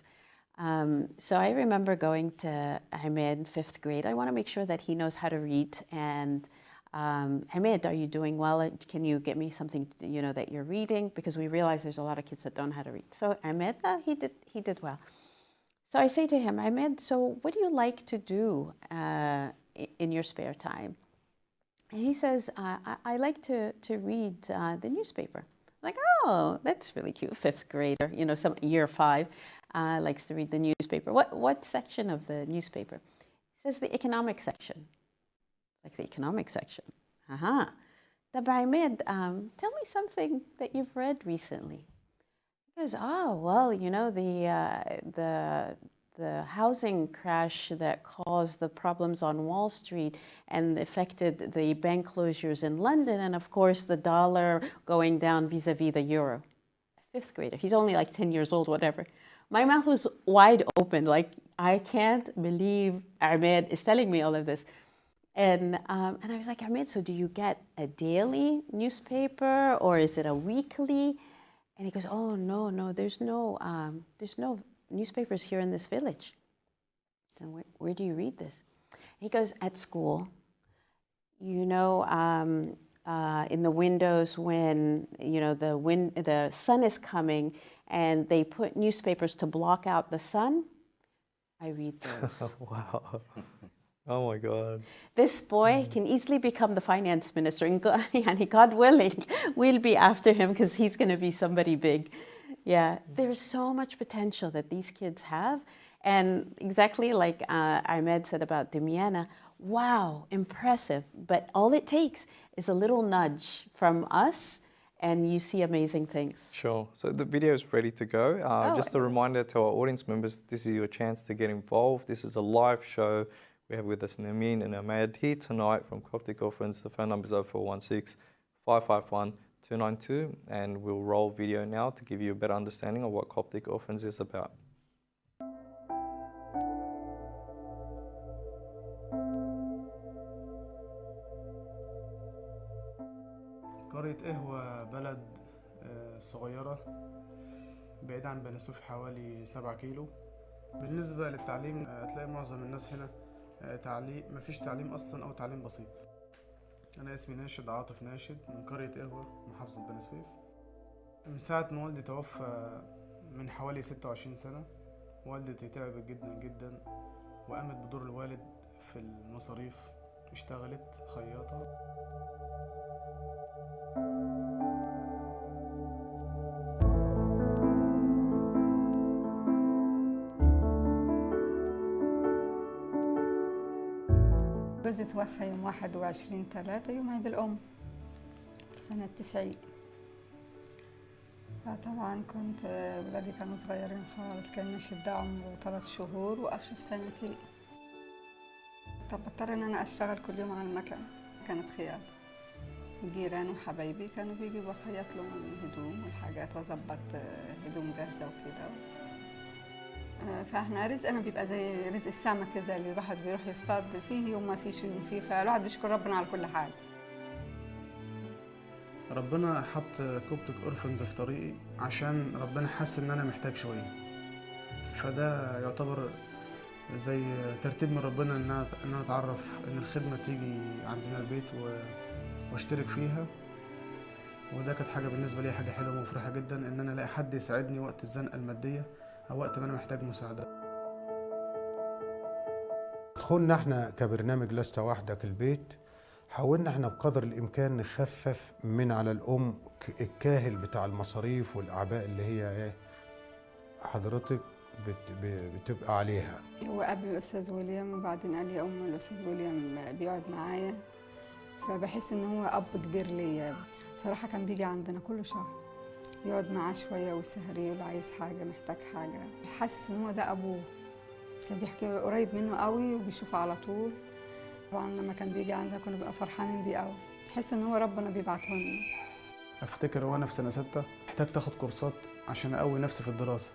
So I remember going to Ahmed, 5th grade. I want to make sure that he knows how to read. And Ahmed, are you doing well? Can you get me something, that you're reading? Because we realize there's a lot of kids that don't know how to read. So Ahmed, he did well. So I say to him, Ahmed, so what do you like to do in your spare time? And he says, I like to read the newspaper. Like, oh, that's really cute. 5th grader, some year 5 likes to read the newspaper. What section of the newspaper? He says the economic section. Like the economic section. Tab Ahmed, tell me something that you've read recently. He goes, oh, well, the housing crash that caused the problems on Wall Street and affected the bank closures in London, and of course the dollar going down vis-a-vis the euro. A 5th grader, he's only like 10 years old, whatever. My mouth was wide open, like I can't believe Ahmed is telling me all of this. And I was like, Ahmed, so do you get a daily newspaper or is it a weekly? And he goes, oh, no, there's no newspapers here in this village. Then where do you read this? He goes, at school. In the windows when the sun is coming and they put newspapers to block out the sun, I read those. Wow. Oh my God. This boy can easily become the finance minister, and God willing, we'll be after him because he's going to be somebody big. Yeah, there's so much potential that these kids have. And exactly like Ahmed said about Damiana, wow, impressive. But all it takes is a little nudge from us and you see amazing things. Sure. So the video is ready to go. Just a reminder to our audience members, this is your chance to get involved. This is a live show. We have with us Nermien and Ahmed here tonight from Coptic Orphans. The phone number is 0416 551 292, and we'll roll video now to give you a better understanding of what Coptic Orphans is about. قرية قهوة بلد صغيرة بعيد عن بني سويف حوالي 7 كيلو. بالنسبة للتعليم هتلاقي معظم الناس هنا مفيش تعليم أصلا أو تعليم بسيط. أنا اسمي ناشد عاطف ناشد من قرية قهوة محافظة بني سويف. من ساعة ما والدي توفى من حوالي 26 سنة والدتي تعبت جدا جدا وقامت بدور الوالد في المصاريف، اشتغلت خياطة. جوزي توفى يوم 21/3 يوم عيد الأم في سنة 90. فطبعا كنت ولادي كانوا صغيرين خالص، كان ناشد ده عمره 3 شهور وأشرف 2 سنة. طب اضطر ان انا اشتغل كل يوم على المكنة، كانت خياطة. الجيران وحبايبي كانوا بيجوا بخيط لهم الهدوم والحاجات واظبط هدوم جاهزة وكده. فاحنا رزقنا بيبقى زي رزق السمك كده اللي الواحد بيروح يصطاد فيه يوم ما فيش يوم فيه، فالواحد بيشكر ربنا على كل حاجة. ربنا حط كوبتك أورفنز في طريقي عشان ربنا حس ان انا محتاج شوية، فده يعتبر زي ترتيب من ربنا ان انا اتعرف ان الخدمة تيجي عندنا البيت واشترك فيها. وده كانت حاجة بالنسبة لي حاجة حلوة ومفرحة جدا ان انا الاقي حد يساعدني وقت الزنقة المادية او وقت ما انا محتاج مساعدة. دخلنا احنا كبرنامج لست وحدك البيت، حاولنا احنا بقدر الامكان نخفف من على الام الكاهل بتاع المصاريف والاعباء اللي هي ايه حضرتك بتبقى عليها. هو قبل الأستاذ ويليام وبعدين قال لي الأستاذ ويليام بيقعد معايا، فبحس إن هو أب كبير ليا. صراحة كان بيجي عندنا كل شهر يقعد معاه شوية ويسهريه لو عايز حاجة محتاج حاجة، حاسس إن هو ده أبوه. كان بيحكي قريب منه قوي وبيشوفه على طول. طبعا لما كان بيجي عندنا كنا بنبقى فرحانين بيه قوي، تحس إن هو ربنا بيبعته لنا. أفتكر وأنا في سنة 6 احتجت آخد كورسات عشان أقوي نفسي في الدراسة،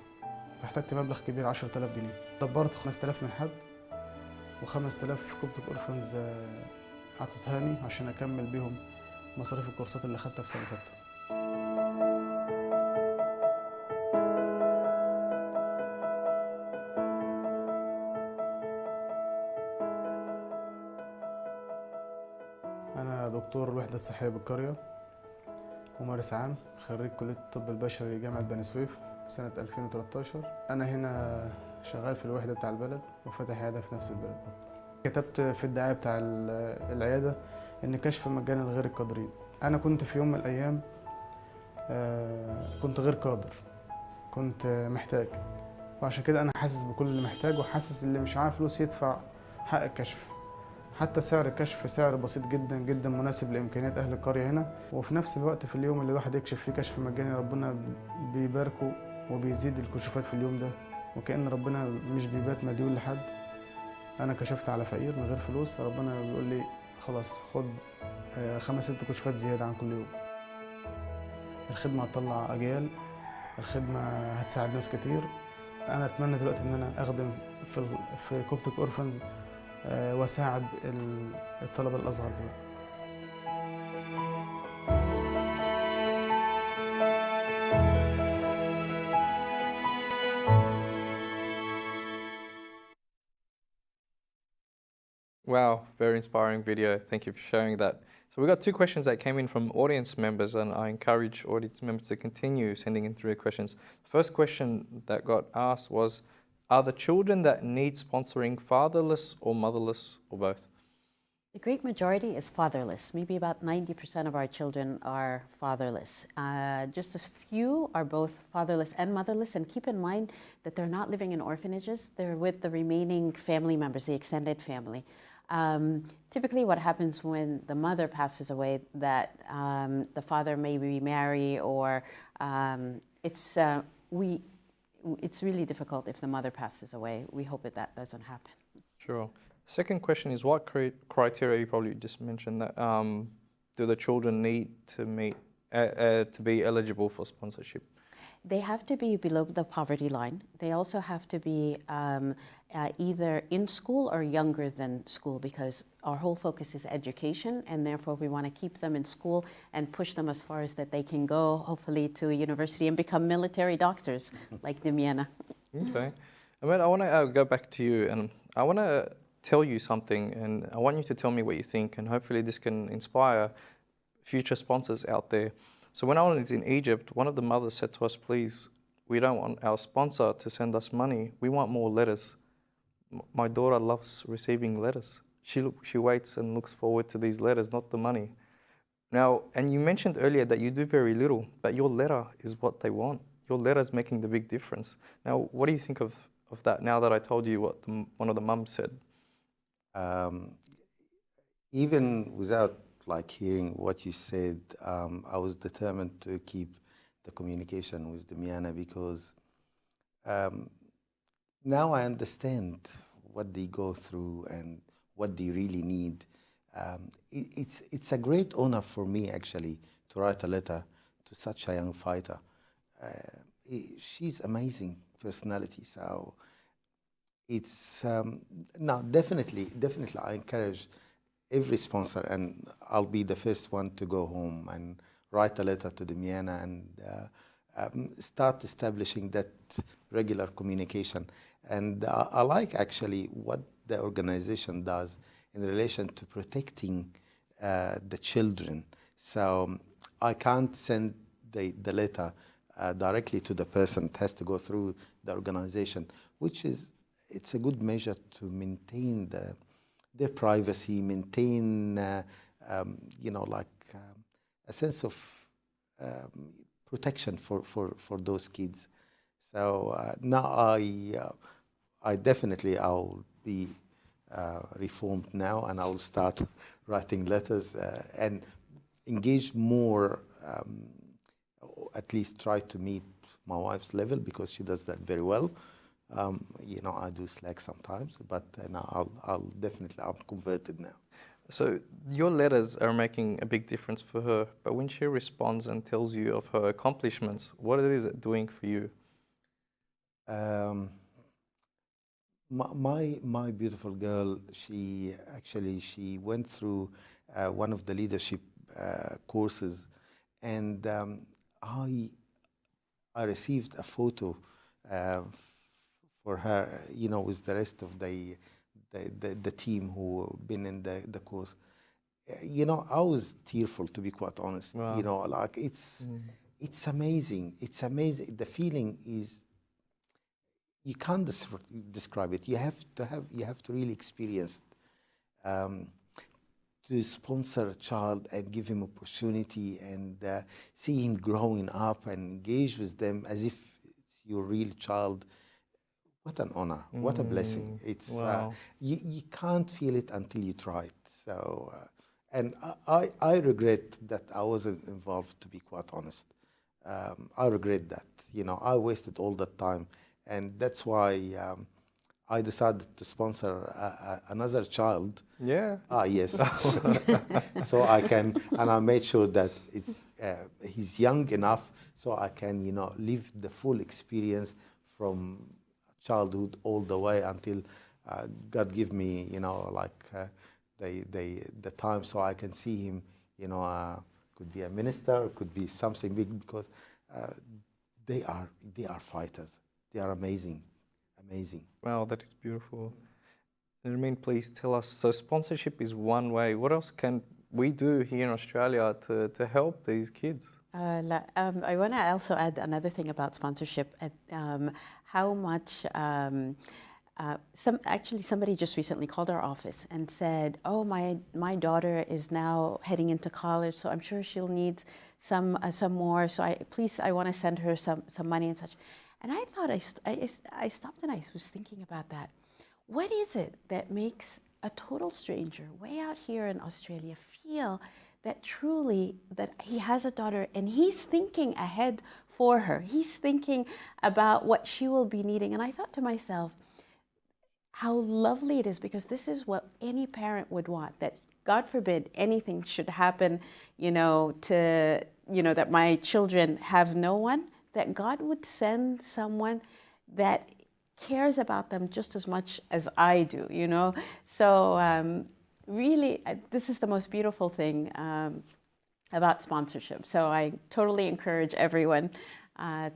فاحتجت مبلغ كبير 10,000 جنيه. دبرت 5,000 من حد و5,000 كوبتك أورفنز عطتهاني عشان أكمل بيهم مصاريف الكورسات اللي خدتها في سنة 6. دكتور الوحدة الصحية بالقرية، ممارس عام، خريج كلية الطب البشري جامعة بني سويف سنة 2013. أنا هنا شغال في الوحدة بتاع البلد وفاتح عيادة في نفس البلد. كتبت في الدعاية بتاع العيادة إن كشف مجاني لغير القادرين. أنا كنت في يوم من الأيام كنت غير قادر، كنت محتاج، وعشان كده أنا حاسس بكل اللي محتاج، وحاسس اللي مش معاه فلوس يدفع حق الكشف. حتى سعر الكشف سعر بسيط جدا جدا مناسب لإمكانيات أهل القرية هنا، وفي نفس الوقت في اليوم اللي الواحد يكشف فيه كشف مجاني ربنا بيباركه وبيزيد الكشوفات في اليوم ده، وكأن ربنا مش بيبات مديون لحد. أنا كشفت على فقير من غير فلوس، ربنا بيقول لي خلاص خد 5-6 كشوفات زيادة عن كل يوم. الخدمة هتطلع أجيال، الخدمة هتساعد ناس كتير. أنا أتمنى دلوقتي إن أنا أخدم في كوبتك أورفنز واساعد الطلبة الأصغر دلوقتي. Wow, very inspiring video. Thank you for sharing that. So we got 2 questions that came in from audience members, and I encourage audience members to continue sending in through questions. First question that got asked was, are the children that need sponsoring fatherless or motherless or both? The great majority is fatherless. Maybe about 90% of our children are fatherless. Just a few are both fatherless and motherless, and keep in mind that they're not living in orphanages. They're with the remaining family members, the extended family. Typically what happens when the mother passes away, that the father may remarry, or it's really difficult if the mother passes away. We hope that doesn't happen. Sure. Second question is, what criteria, you probably just mentioned that, do the children need to meet to be eligible for sponsorship? They have to be below the poverty line. They also have to be either in school or younger than school, because our whole focus is education, and therefore we want to keep them in school and push them as far as that they can go, hopefully to a university and become military doctors like Nermien. Okay. Ahmed, I want to go back to you, and I want to tell you something, and I want you to tell me what you think, and hopefully this can inspire future sponsors out there. So when I was in Egypt, one of the mothers said to us, please, we don't want our sponsor to send us money. We want more letters. My daughter loves receiving letters. She waits and looks forward to these letters, not the money. Now, and you mentioned earlier that you do very little, but your letter is what they want. Your letter is making the big difference. Now, what do you think of that now that I told you what one of the mums said? Even without hearing what you said, I was determined to keep the communication with the Miana, because now I understand what they go through and what they really need. It's a great honor for me, actually, to write a letter to such a young fighter. She's amazing personality, so it's now definitely I encourage every sponsor, and I'll be the first one to go home and write a letter to the Miana and start establishing that regular communication. And I like actually what the organization does in relation to protecting the children. So I can't send the letter directly to the person. It has to go through the organization, which is, it's a good measure to maintain their privacy, maintain a sense of protection for those kids. So now I'll be reformed now, and I'll start writing letters and engage more, at least try to meet my wife's level, because she does that very well. I do slack sometimes, but now I'm converted now. So your letters are making a big difference for her, but when she responds and tells you of her accomplishments, what is it doing for you? My beautiful girl, she went through one of the leadership courses, and I received a photo for her, with the rest of the team who been in the course. you know, I was tearful, to be quite honest. Wow. You know, like it's amazing. It's amazing. The feeling is, you can't describe it. You have to really experience it. To sponsor a child and give him opportunity and see him growing up and engage with them as if it's your real child. What an honor! What a blessing! It's Wow. you can't feel it until you try it. So, and I regret that I wasn't involved. To be quite honest, I regret that. You know, I wasted all that time, and that's why I decided to sponsor another child. Yeah. Yes. So I can, and I made sure that he's young enough so I can, you know, live the full experience from childhood all the way until God give me, you know, like the time so I can see him, you know, could be a minister, could be something big, because they are fighters. They are amazing. Amazing. Wow, that is beautiful. Nermien, please tell us, so sponsorship is one way. What else can we do here in Australia to help these kids? I want to also add another thing about sponsorship, how much, somebody just recently called our office and said, oh, my daughter is now heading into college, so I'm sure she'll need some more, so I want to send her some money and such. And I thought, I stopped and I was thinking about that. What is it that makes a total stranger way out here in Australia feel that truly that he has a daughter and he's thinking ahead for her? He's thinking about what she will be needing. And I thought to myself, how lovely it is, because this is what any parent would want, that God forbid anything should happen, you know, that my children have no one, that God would send someone that cares about them just as much as I do, you know? So really, this is the most beautiful thing about sponsorship. So I totally encourage everyone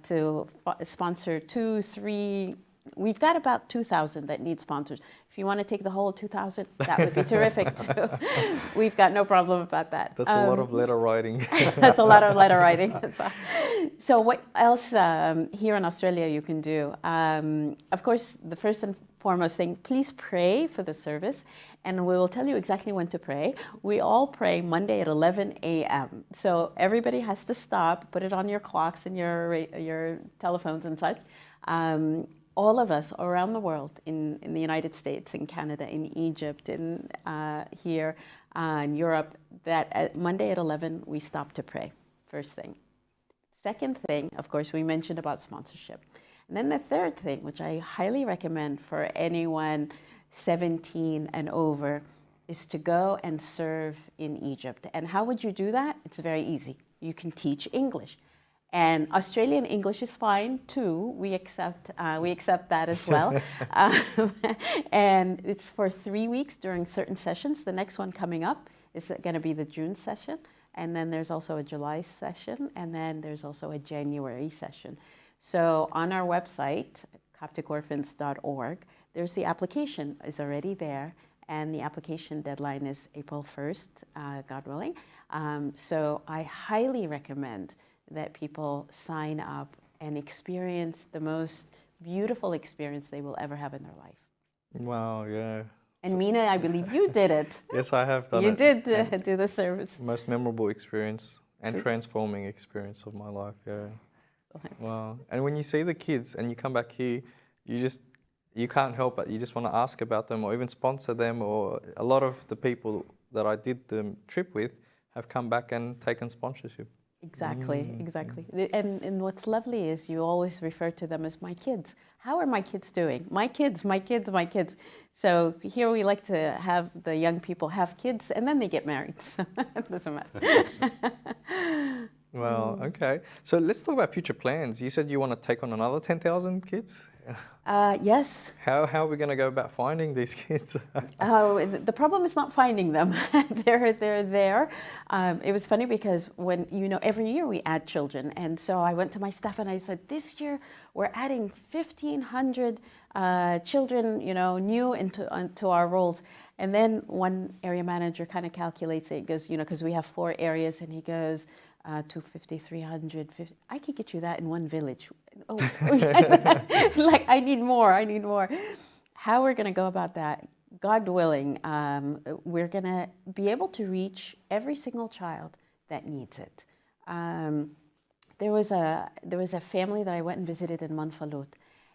to sponsor 2, 3, we've got about 2,000 that need sponsors. If you want to take the whole 2,000, that would be terrific too. We've got no problem about that. That's a lot of letter writing. That's a lot of letter writing. So what else here in Australia you can do? Of course, the first and foremost thing, please pray for the service, and we will tell you exactly when to pray. We all pray Monday at 11 a.m. So everybody has to stop, put it on your clocks and your telephones and such. All of us around the world, in the United States, in Canada, in Egypt, in here in Europe, that at Monday at 11 we stop to pray, first thing. Second thing, of course, we mentioned about sponsorship. And then the third thing, which I highly recommend for anyone 17 and over, is to go and serve in Egypt. And how would you do that? It's very easy. You can teach English. And Australian English is fine too. We accept that as well. And it's for 3 weeks during certain sessions. The next one coming up is going to be the June session. And then there's also a July session. And then there's also a January session. So on our website, CopticOrphans.org, there's the application is already there. And the application deadline is April 1st, God willing. So I highly recommend that people sign up and experience the most beautiful experience they will ever have in their life. Wow, yeah. And Mina, I believe you did it. Yes, I have done it. You did do the service. Most memorable experience and transforming experience of my life, yeah. Wow. And when you see the kids and you come back here, you can't help it. You just want to ask about them or even sponsor them. Or a lot of the people that I did the trip with have come back and taken sponsorship. Exactly, exactly. And what's lovely is you always refer to them as my kids. How are my kids doing? My kids, my kids, my kids. So here we like to have the young people have kids and then they get married. So it doesn't matter. Well, okay. So let's talk about future plans. You said you want to take on another 10,000 kids? Yes. How are we going to go about finding these kids? The problem is not finding them. They're there. It was funny because when, every year we add children. And so I went to my staff and I said, this year we're adding 1,500 children, new into our roles. And then one area manager kind of calculates it. He goes, because we have 4 areas, and he goes, 250, 300, 50. I could get you that in one village. Oh, like I need more. How we're going to go about that? God willing, we're going to be able to reach every single child that needs it. There was a family that I went and visited in Manfalut,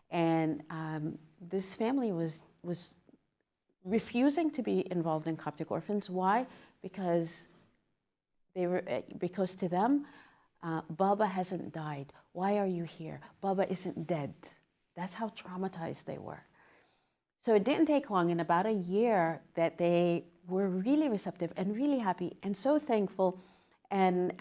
and this family was refusing to be involved in Coptic orphans. Why? Because to them, Baba hasn't died. Why are you here? Baba isn't dead. That's how traumatized they were. So it didn't take long, in about a year, that they were really receptive and really happy and so thankful. And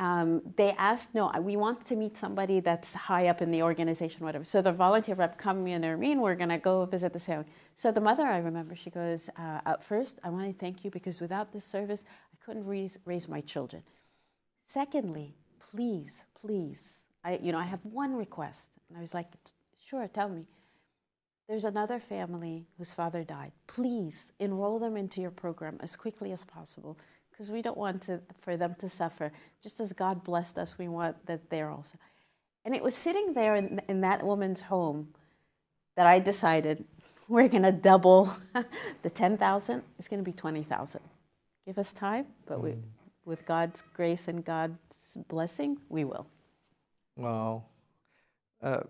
they asked, no, we want to meet somebody that's high up in the organization, whatever. So the volunteer rep, come in Nermien, we're going to go visit the family. So the mother, I remember, she goes, at first, I want to thank you because without this service, I couldn't raise my children. Secondly, please, I have one request. And I was like, sure, tell me. There's another family whose father died. Please enroll them into your program as quickly as possible, because we don't want for them to suffer. Just as God blessed us, we want that they're also. And it was sitting there in that woman's home that I decided we're going to double the 10,000. It's going to be 20,000. Give us time, but with God's grace and God's blessing, we will. Wow. Do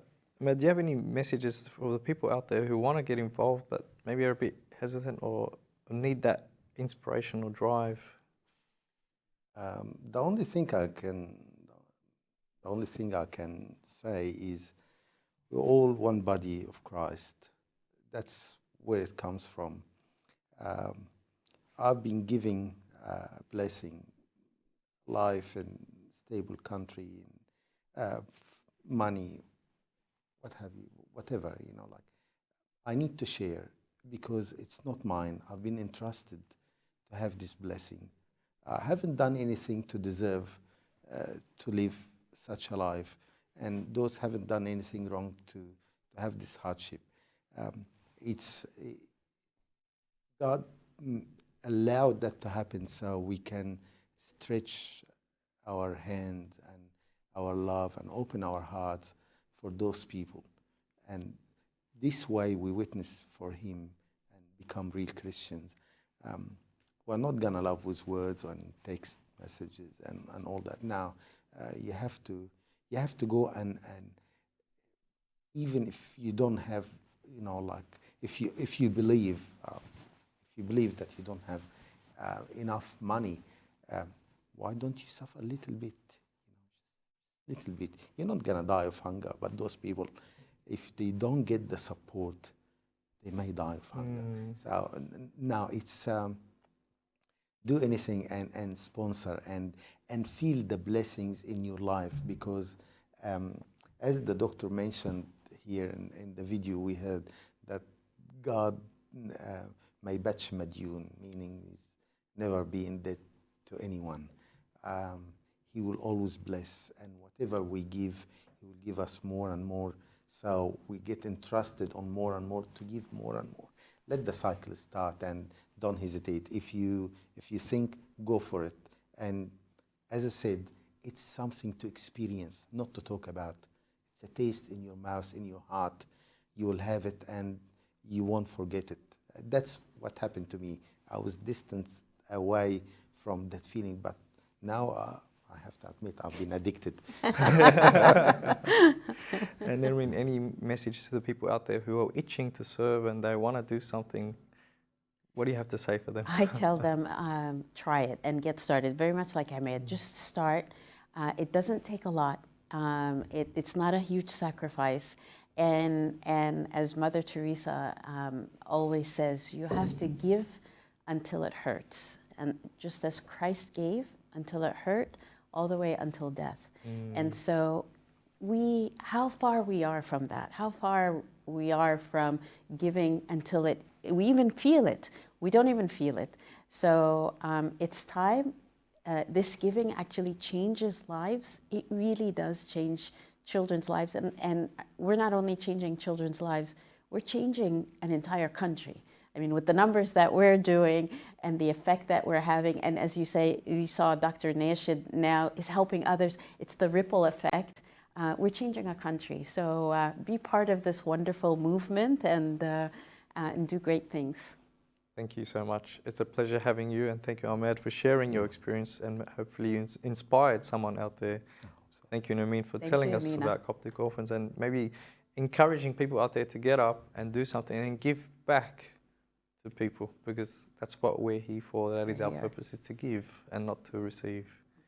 you have any messages for the people out there who want to get involved but maybe are a bit hesitant or need that inspiration or drive? The only thing I can say is we're all one body of Christ. That's where it comes from. I've been giving blessing, life and stable country, money, what have you, whatever, like I need to share because it's not mine. I've been entrusted to have this blessing. I haven't done anything to deserve to live such a life, and those haven't done anything wrong to have this hardship. God allowed that to happen so we can stretch our hand and our love and open our hearts for those people. And this way we witness for him and become real Christians. We're not going to love with words and text messages and all that. Now, you have to go and even if you don't have, if you believe that you don't have enough money, why don't you suffer a little bit? Little bit. You're not going to die of hunger, but those people, if they don't get the support, they may die of hunger. So now it's do anything and sponsor and feel the blessings in your life, because as the doctor mentioned here in the video we heard, that God may batch Madyoun, meaning he's never be in debt to anyone. He will always bless, and whatever we give, he will give us more and more. So we get entrusted on more and more to give more and more. Let the cycle start and don't hesitate. If you think, go for it. And as I said, it's something to experience, not to talk about. It's a taste in your mouth, in your heart. You will have it and you won't forget it. That's what happened to me. I was distant away from that feeling, but now I have to admit I've been addicted. And Nermien, any message to the people out there who are itching to serve and they want to do something? What do you have to say for them? I tell them, try it and get started. Very much like Ahmed, just start. It doesn't take a lot. It's not a huge sacrifice. And as Mother Teresa always says, you have to give until it hurts. And just as Christ gave until it hurt, all the way until death. And so how far we are from that, how far we are from giving until we even feel it. We don't even feel it. So it's time. This giving actually changes lives. It really does change children's lives. And we're not only changing children's lives, we're changing an entire country. I mean, with the numbers that we're doing and the effect that we're having, and as you say, you saw Dr. Nashid now is helping others. It's the ripple effect. We're changing a country. So be part of this wonderful movement and do great things. Thank you so much. It's a pleasure having you, and thank you, Ahmed, for sharing your experience and hopefully you inspired someone out there. So thank you, Nermien, for telling us about Coptic Orphans and maybe encouraging people out there to get up and do something and give back to people, because that's what we're here for. That is our purpose, is to give and not to receive.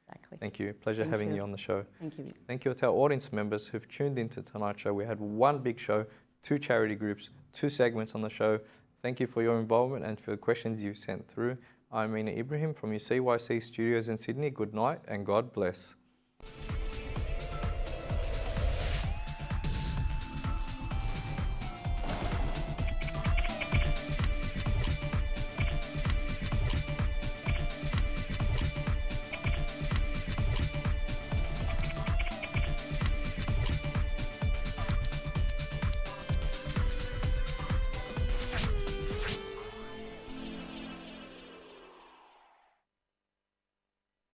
Exactly. Thank you. Pleasure having you on the show. Thank you. Thank you to our audience members who've tuned into tonight's show. We had one big show, 2 charity groups, 2 segments on the show. Thank you for your involvement and for the questions you sent through. I'm Mina Ibrahim from your CYC studios in Sydney. Good night and God bless.